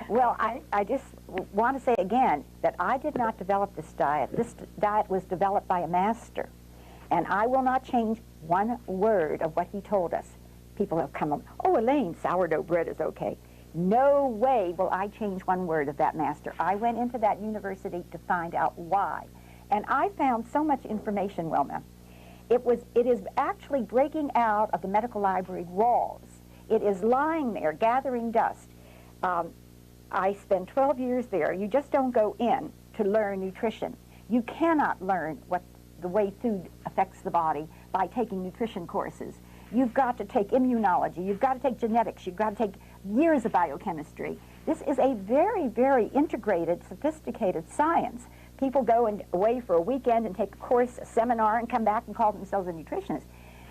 Well, I just want to say again that I did not develop this diet. This diet was developed by a master. And I will not change one word of what he told us. People have come up, oh, Elaine, sourdough bread is okay. No way will I change one word of that master. I went into that university to find out why. And I found so much information, Wilma. It is actually breaking out of the medical library walls. It is lying there, gathering dust. I spent 12 years there. You just don't go in to learn nutrition. You cannot learn the way food affects the body by taking nutrition courses. You've got to take immunology. You've got to take genetics. You've got to take years of biochemistry. This is a very, very integrated, sophisticated science. People go away for a weekend and take a course, a seminar, and come back and call themselves a nutritionist.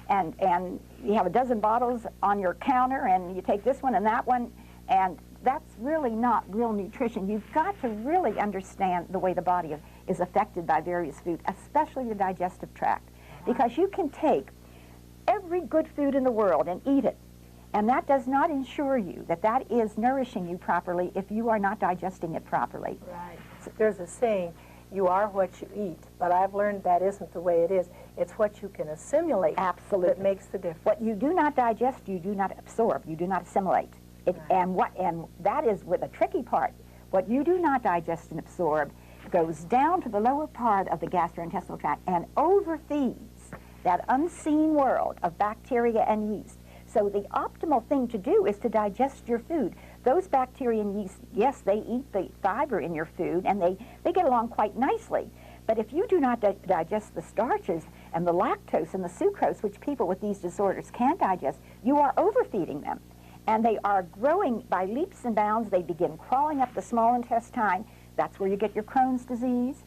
And you have a dozen bottles on your counter, and you take this one and that one, and that's really not real nutrition. You've got to really understand the way the body is affected by various foods, especially the digestive tract, because you can take every good food in the world and eat it, and that does not ensure you that that is nourishing you properly if you are not digesting it properly. Right. So there's a saying, you are what you eat, but I've learned that isn't the way it is. It's what you can assimilate. Absolutely. That makes the difference. What you do not digest, you do not absorb, you do not assimilate. It, right. And that is with the tricky part. What you do not digest and absorb goes down to the lower part of the gastrointestinal tract and overfeeds that unseen world of bacteria and yeast. So the optimal thing to do is to digest your food. Those bacteria and yeast, yes, they eat the fiber in your food, and they get along quite nicely. But if you do not digest the starches and the lactose and the sucrose, which people with these disorders can't digest, you are overfeeding them. And they are growing by leaps and bounds. They begin crawling up the small intestine. That's where you get your Crohn's disease.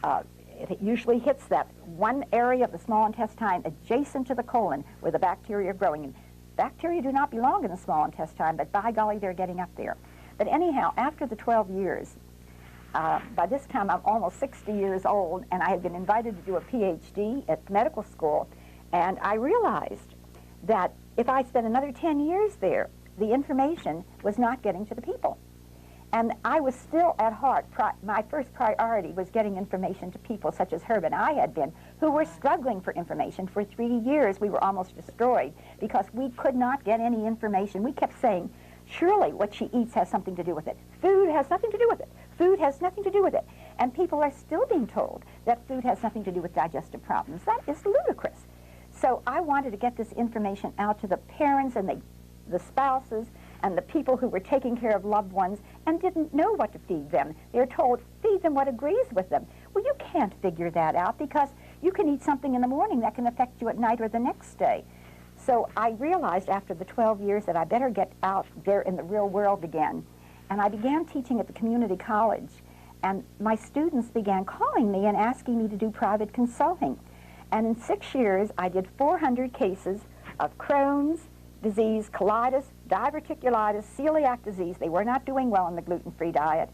It usually hits that one area of the small intestine adjacent to the colon where the bacteria are growing. And bacteria do not belong in the small intestine, but by golly, they're getting up there. But anyhow, after the 12 years, by this time I'm almost 60 years old, and I had been invited to do a PhD at medical school, and I realized that if I spent another 10 years there, the information was not getting to the people. And I was still at heart, my first priority was getting information to people such as Herb and I had been, who were struggling for information. For 3 years, we were almost destroyed because we could not get any information. We kept saying, surely what she eats has something to do with it. Food has nothing to do with it. Food has nothing to do with it. And people are still being told that food has nothing to do with digestive problems. That is ludicrous. So I wanted to get this information out to the parents and the spouses and the people who were taking care of loved ones and didn't know what to feed them. They're told, feed them what agrees with them. Well, you can't figure that out because you can eat something in the morning that can affect you at night or the next day. So I realized after the 12 years that I better get out there in the real world again. And I began teaching at the community college. And my students began calling me and asking me to do private consulting. And in 6 years, I did 400 cases of Crohn's disease, colitis, diverticulitis, celiac disease. They were not doing well on the gluten-free diet,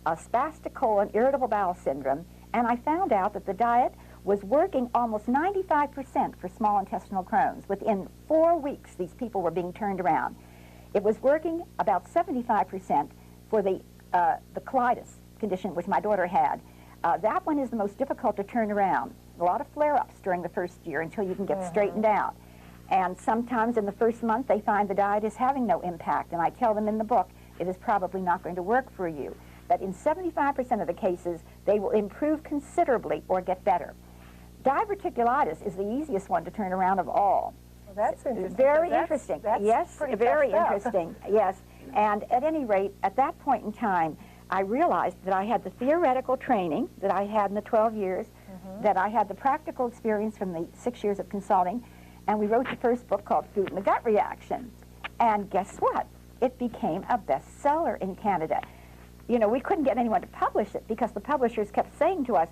spastic colon, irritable bowel syndrome, and I found out that the diet was working almost 95% for small intestinal Crohn's. Within 4 weeks, these people were being turned around. It was working about 75% for the colitis condition, which my daughter had. That one is the most difficult to turn around. A lot of flare-ups during the first year until you can get straightened out. And sometimes in the first month, they find the diet is having no impact. And I tell them in the book, it is probably not going to work for you. But in 75% of the cases, they will improve considerably or get better. Diverticulitis is the easiest one to turn around of all. Well, that's interesting. Very interesting. That's yes, very tough stuff. interesting. Yes. And at any rate, at that point in time, I realized that I had the theoretical training that I had in the 12 years, that I had the practical experience from the 6 years of consulting, and we wrote the first book called Food and the Gut Reaction. And guess what? It became a bestseller in Canada. You know, we couldn't get anyone to publish it because the publishers kept saying to us,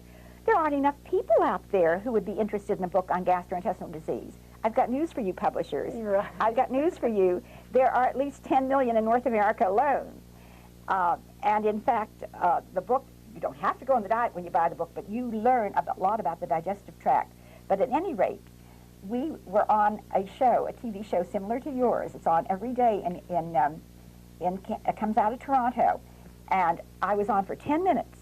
there aren't enough people out there who would be interested in a book on gastrointestinal disease. I've got news for you, publishers. Right. I've got news for you. There are at least 10 million in North America alone. And in fact, the book, you don't have to go on the diet when you buy the book, but you learn a lot about the digestive tract. But at any rate, we were on a show, a TV show similar to yours. It's on every day comes out of Toronto, and I was on for 10 minutes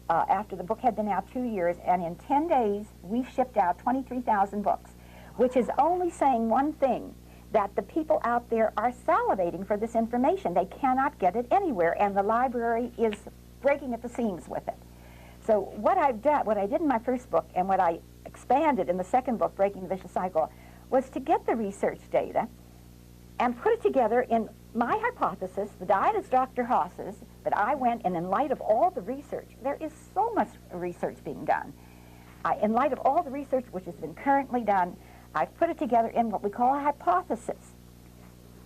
after the book had been out 2 years, and in 10 days, we shipped out 23,000 books, which is only saying one thing, that the people out there are salivating for this information. They cannot get it anywhere, and the library is breaking at the seams with it. So what I've done, what I did in my first book, and what I expanded in the second book, Breaking the Vicious Cycle, was to get the research data and put it together in my hypothesis. The diet is Dr. Haas's, but I went, and in light of all the research, there is so much research being done. In light of all the research which has been currently done, I've put it together in what we call a hypothesis.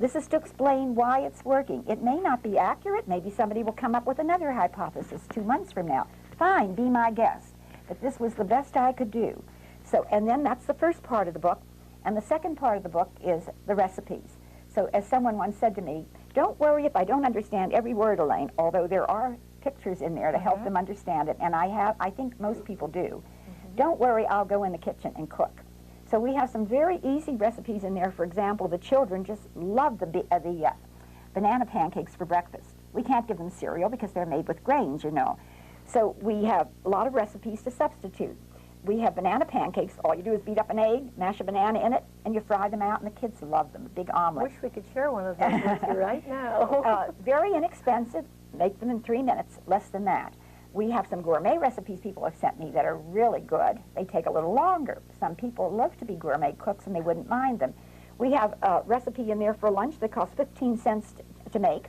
This is to explain why it's working. It may not be accurate. Maybe somebody will come up with another hypothesis 2 months from now. Fine, be my guest. But this was the best I could do. So, and then that's the first part of the book. And the second part of the book is the recipes. So as someone once said to me, don't worry if I don't understand every word, Elaine, although there are pictures in there to help them understand it. And I think most people do. Don't worry, I'll go in the kitchen and cook. So we have some very easy recipes in there. For example, the children just love the banana pancakes for breakfast. We can't give them cereal because they're made with grains, you know. So we have a lot of recipes to substitute. We have banana pancakes. All you do is beat up an egg, mash a banana in it, and you fry them out, and the kids love them, a big omelet. I wish we could share one of those with you right now. Very inexpensive. Make them in 3 minutes, less than that. We have some gourmet recipes people have sent me that are really good. They take a little longer. Some people love to be gourmet cooks, and they wouldn't mind them. We have a recipe in there for lunch that costs 15 cents to make.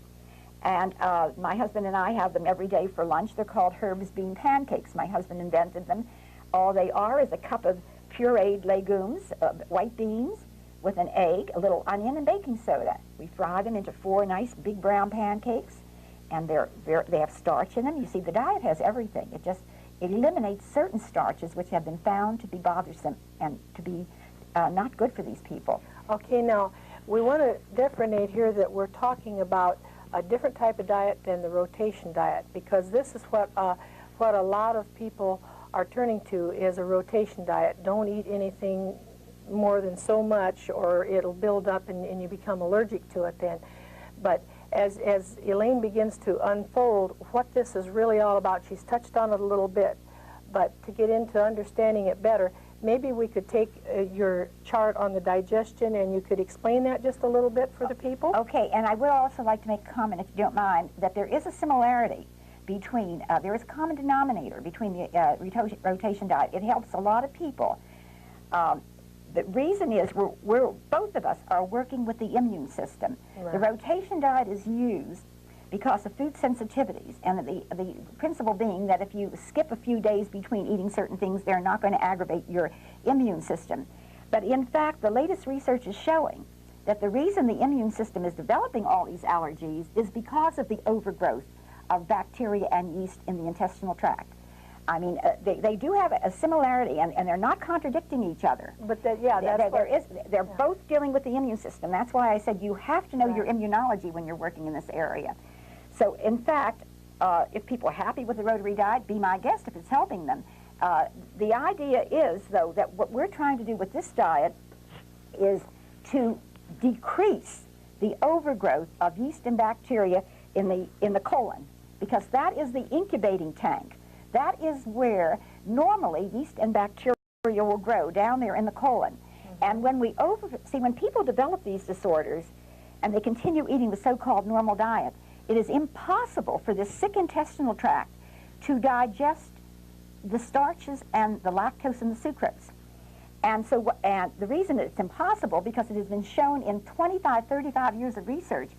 And my husband and I have them every day for lunch. They're called Herb's Bean Pancakes. My husband invented them. All they are is a cup of pureed legumes, white beans, with an egg, a little onion, and baking soda. We fry them into 4 nice big brown pancakes, and they have starch in them. You see, the diet has everything. It just eliminates certain starches which have been found to be bothersome and to be not good for these people. Okay, now, we want to differentiate here that we're talking about a different type of diet than the rotation diet, because this is what a lot of people are turning to is a rotation diet. Don't eat anything more than so much or it'll build up and you become allergic to it then. But as Elaine begins to unfold what this is really all about, she's touched on it a little bit, but to get into understanding it better, maybe we could take your chart on the digestion and you could explain that just a little bit for the people. Okay, and I would also like to make a comment, if you don't mind, that there is a similarity between, there is a common denominator between the rotation diet. It helps a lot of people. The reason is both of us are working with the immune system. Right. The rotation diet is used because of food sensitivities, and the principle being that if you skip a few days between eating certain things, they're not going to aggravate your immune system. But in fact, the latest research is showing that the reason the immune system is developing all these allergies is because of the overgrowth of bacteria and yeast in the intestinal tract. I mean, they do have a similarity, and they're not contradicting each other. But they're both dealing with the immune system. That's why I said you have to know your immunology when you're working in this area. So, in fact, if people are happy with the rotary diet, be my guest if it's helping them. The idea is, though, that what we're trying to do with this diet is to decrease the overgrowth of yeast and bacteria in the colon, because that is the incubating tank. That is where normally yeast and bacteria will grow, down there in the colon. Mm-hmm. And when when people develop these disorders and they continue eating the so-called normal diet, it is impossible for this sick intestinal tract to digest the starches and the lactose and the sucrose. And so, and the reason it's impossible, because it has been shown in 25, 35 years of research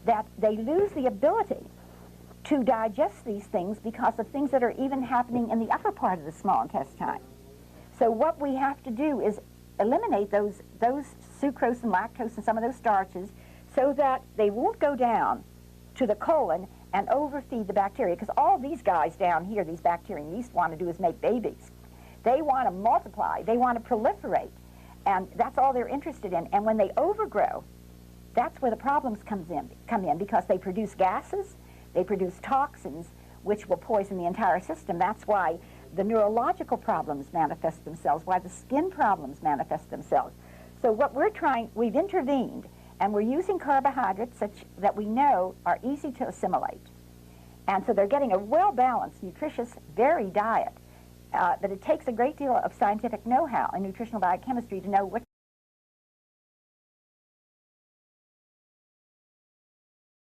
that they lose the ability to digest these things because of things that are even happening in the upper part of the small intestine. So what we have to do is eliminate those sucrose and lactose and some of those starches so that they won't go down to the colon and overfeed the bacteria, because all these guys down here, these bacteria and yeast, want to do is make babies. They want to multiply, they want to proliferate, and that's all they're interested in. And when they overgrow, that's where the problems come in, because they produce gases, they produce toxins, which will poison the entire system. That's why the neurological problems manifest themselves, why the skin problems manifest themselves. So what we've intervened, And we're using carbohydrates such that we know are easy to assimilate. And so they're getting a well-balanced, nutritious, varied diet. But it takes a great deal of scientific know-how in nutritional biochemistry to know what